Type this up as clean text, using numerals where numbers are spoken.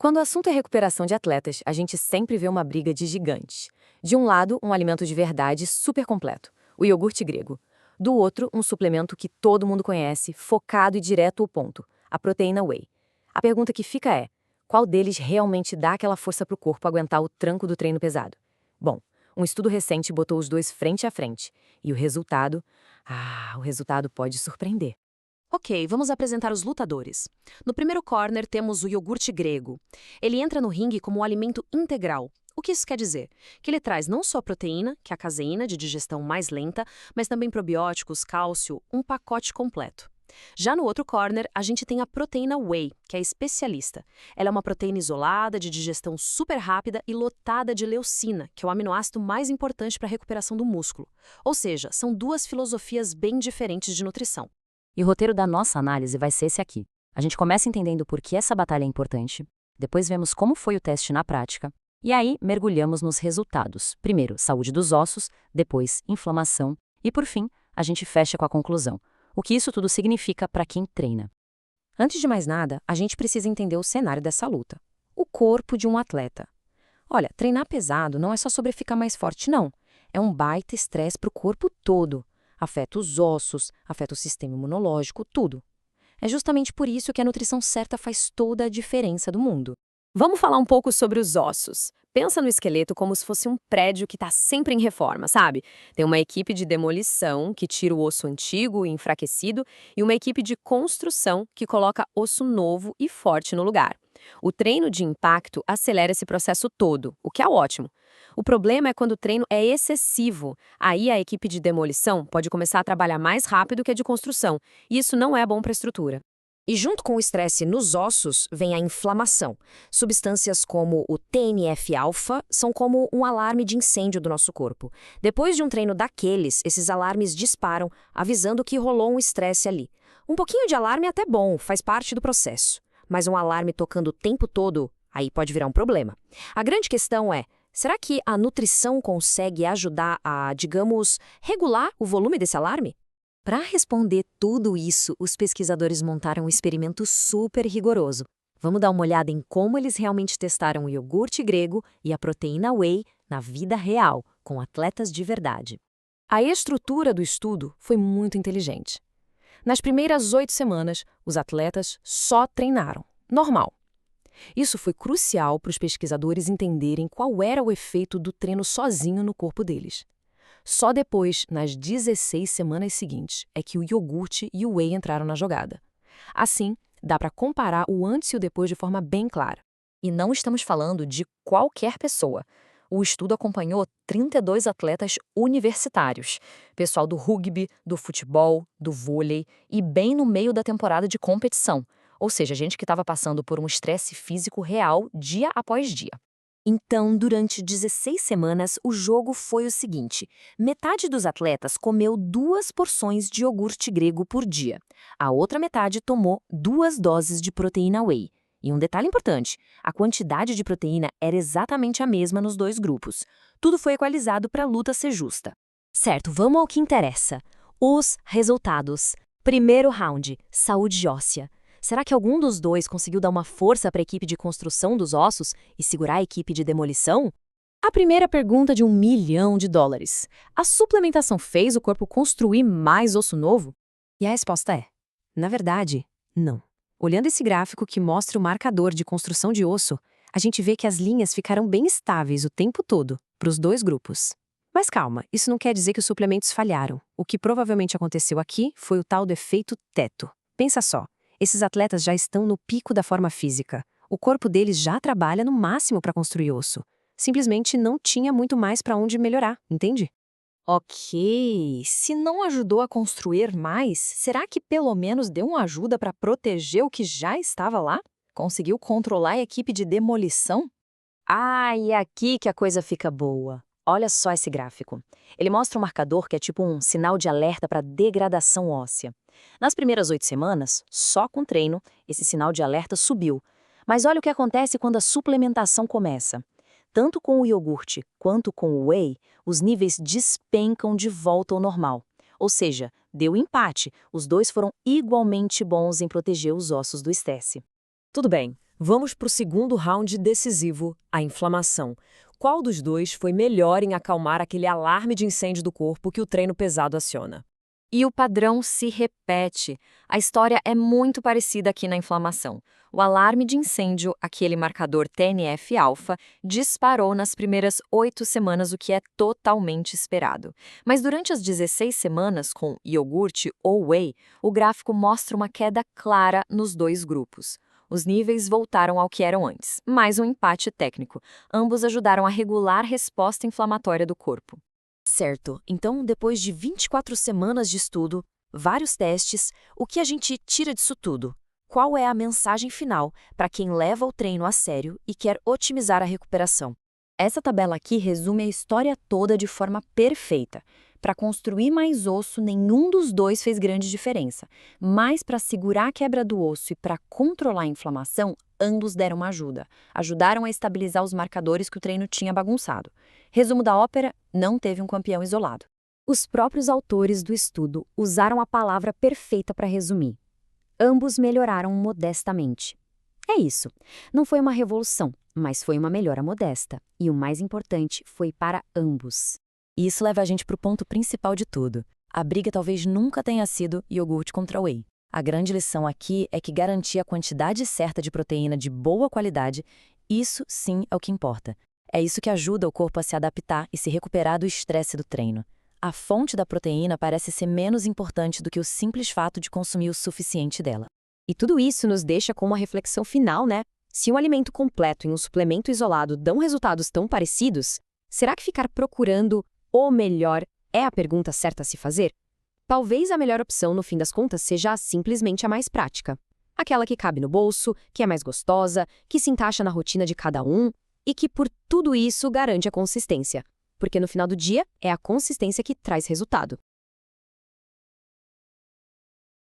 Quando o assunto é recuperação de atletas, a gente sempre vê uma briga de gigantes. De um lado, um alimento de verdade super completo, o iogurte grego. Do outro, um suplemento que todo mundo conhece, focado e direto ao ponto, a proteína whey. A pergunta que fica é, qual deles realmente dá aquela força para o corpo aguentar o tranco do treino pesado? Bom, um estudo recente botou os dois frente a frente. E o resultado? O resultado pode surpreender. Ok, vamos apresentar os lutadores. No primeiro corner temos o iogurte grego. Ele entra no ringue como um alimento integral. O que isso quer dizer? Que ele traz não só proteína, que é a caseína de digestão mais lenta, mas também probióticos, cálcio, um pacote completo. Já no outro corner, a gente tem a proteína whey, que é especialista. Ela é uma proteína isolada, de digestão super rápida e lotada de leucina, que é o aminoácido mais importante para a recuperação do músculo. Ou seja, são duas filosofias bem diferentes de nutrição. E o roteiro da nossa análise vai ser esse aqui. A gente começa entendendo por que essa batalha é importante, depois vemos como foi o teste na prática, e aí mergulhamos nos resultados. Primeiro, saúde dos ossos, depois, inflamação, e por fim, a gente fecha com a conclusão. O que isso tudo significa para quem treina. Antes de mais nada, a gente precisa entender o cenário dessa luta. O corpo de um atleta. Olha, treinar pesado não é só sobre ficar mais forte, não. É um baita estresse para o corpo todo. Afeta os ossos, afeta o sistema imunológico, tudo. É justamente por isso que a nutrição certa faz toda a diferença do mundo. Vamos falar um pouco sobre os ossos. Pensa no esqueleto como se fosse um prédio que está sempre em reforma, sabe? Tem uma equipe de demolição que tira o osso antigo e enfraquecido e uma equipe de construção que coloca osso novo e forte no lugar. O treino de impacto acelera esse processo todo, o que é ótimo. O problema é quando o treino é excessivo. Aí a equipe de demolição pode começar a trabalhar mais rápido que a de construção, e isso não é bom para a estrutura. E junto com o estresse nos ossos vem a inflamação. Substâncias como o TNF-alfa são como um alarme de incêndio do nosso corpo. Depois de um treino daqueles, esses alarmes disparam, avisando que rolou um estresse ali. Um pouquinho de alarme é até bom, faz parte do processo. Mas um alarme tocando o tempo todo, aí pode virar um problema. A grande questão é, será que a nutrição consegue ajudar a, digamos, regular o volume desse alarme? Para responder tudo isso, os pesquisadores montaram um experimento super rigoroso. Vamos dar uma olhada em como eles realmente testaram o iogurte grego e a proteína whey na vida real, com atletas de verdade. A estrutura do estudo foi muito inteligente. Nas primeiras 8 semanas, os atletas só treinaram, normal. Isso foi crucial para os pesquisadores entenderem qual era o efeito do treino sozinho no corpo deles. Só depois, nas 16 semanas seguintes, é que o iogurte e o whey entraram na jogada. Assim, dá para comparar o antes e o depois de forma bem clara. E não estamos falando de qualquer pessoa. O estudo acompanhou 32 atletas universitários, pessoal do rugby, do futebol, do vôlei e bem no meio da temporada de competição, ou seja, gente que estava passando por um estresse físico real dia após dia. Então, durante 16 semanas, o jogo foi o seguinte: metade dos atletas comeu 2 porções de iogurte grego por dia. A outra metade tomou 2 doses de proteína whey. E um detalhe importante, a quantidade de proteína era exatamente a mesma nos dois grupos. Tudo foi equalizado para a luta ser justa. Certo, vamos ao que interessa. Os resultados. Primeiro round, saúde óssea. Será que algum dos dois conseguiu dar uma força para a equipe de construção dos ossos e segurar a equipe de demolição? A primeira pergunta de $1 milhão. A suplementação fez o corpo construir mais osso novo? E a resposta é, na verdade, não. Olhando esse gráfico que mostra o marcador de construção de osso, a gente vê que as linhas ficaram bem estáveis o tempo todo, para os dois grupos. Mas calma, isso não quer dizer que os suplementos falharam. O que provavelmente aconteceu aqui foi o tal do efeito teto. Pensa só. Esses atletas já estão no pico da forma física. O corpo deles já trabalha no máximo para construir osso. Simplesmente não tinha muito mais para onde melhorar, entende? Ok, se não ajudou a construir mais, será que pelo menos deu uma ajuda para proteger o que já estava lá? Conseguiu controlar a equipe de demolição? E é aqui que a coisa fica boa. Olha só esse gráfico. Ele mostra um marcador que é tipo um sinal de alerta para degradação óssea. Nas primeiras 8 semanas, só com treino, esse sinal de alerta subiu. Mas olha o que acontece quando a suplementação começa. Tanto com o iogurte quanto com o whey, os níveis despencam de volta ao normal. Ou seja, deu empate, os dois foram igualmente bons em proteger os ossos do estresse. Tudo bem, Vamos para o segundo round decisivo, a inflamação. Qual dos dois foi melhor em acalmar aquele alarme de incêndio do corpo que o treino pesado aciona? E o padrão se repete. A história é muito parecida aqui na inflamação. O alarme de incêndio, aquele marcador TNF-alfa, disparou nas primeiras 8 semanas, o que é totalmente esperado. Mas durante as 16 semanas, com iogurte ou whey, o gráfico mostra uma queda clara nos dois grupos. Os níveis voltaram ao que eram antes, mais um empate técnico. Ambos ajudaram a regular a resposta inflamatória do corpo. Certo, então depois de 24 semanas de estudo, vários testes, o que a gente tira disso tudo? Qual é a mensagem final para quem leva o treino a sério e quer otimizar a recuperação? Essa tabela aqui resume a história toda de forma perfeita. Para construir mais osso, nenhum dos dois fez grande diferença. Mas para segurar a quebra do osso e para controlar a inflamação, ambos deram uma ajuda. Ajudaram a estabilizar os marcadores que o treino tinha bagunçado. Resumo da ópera, não teve um campeão isolado. Os próprios autores do estudo usaram a palavra perfeita para resumir. Ambos melhoraram modestamente. É isso. Não foi uma revolução, mas foi uma melhora modesta. E o mais importante, foi para ambos. E isso leva a gente para o ponto principal de tudo. A briga talvez nunca tenha sido iogurte contra whey. A grande lição aqui é que garantir a quantidade certa de proteína de boa qualidade, isso sim é o que importa. É isso que ajuda o corpo a se adaptar e se recuperar do estresse do treino. A fonte da proteína parece ser menos importante do que o simples fato de consumir o suficiente dela. E tudo isso nos deixa com uma reflexão final, né? Se um alimento completo e um suplemento isolado dão resultados tão parecidos, será que ficar procurando o melhor é a pergunta certa a se fazer? Talvez a melhor opção, no fim das contas, seja simplesmente a mais prática. Aquela que cabe no bolso, que é mais gostosa, que se encaixa na rotina de cada um e que, por tudo isso, garante a consistência. Porque no final do dia, é a consistência que traz resultado.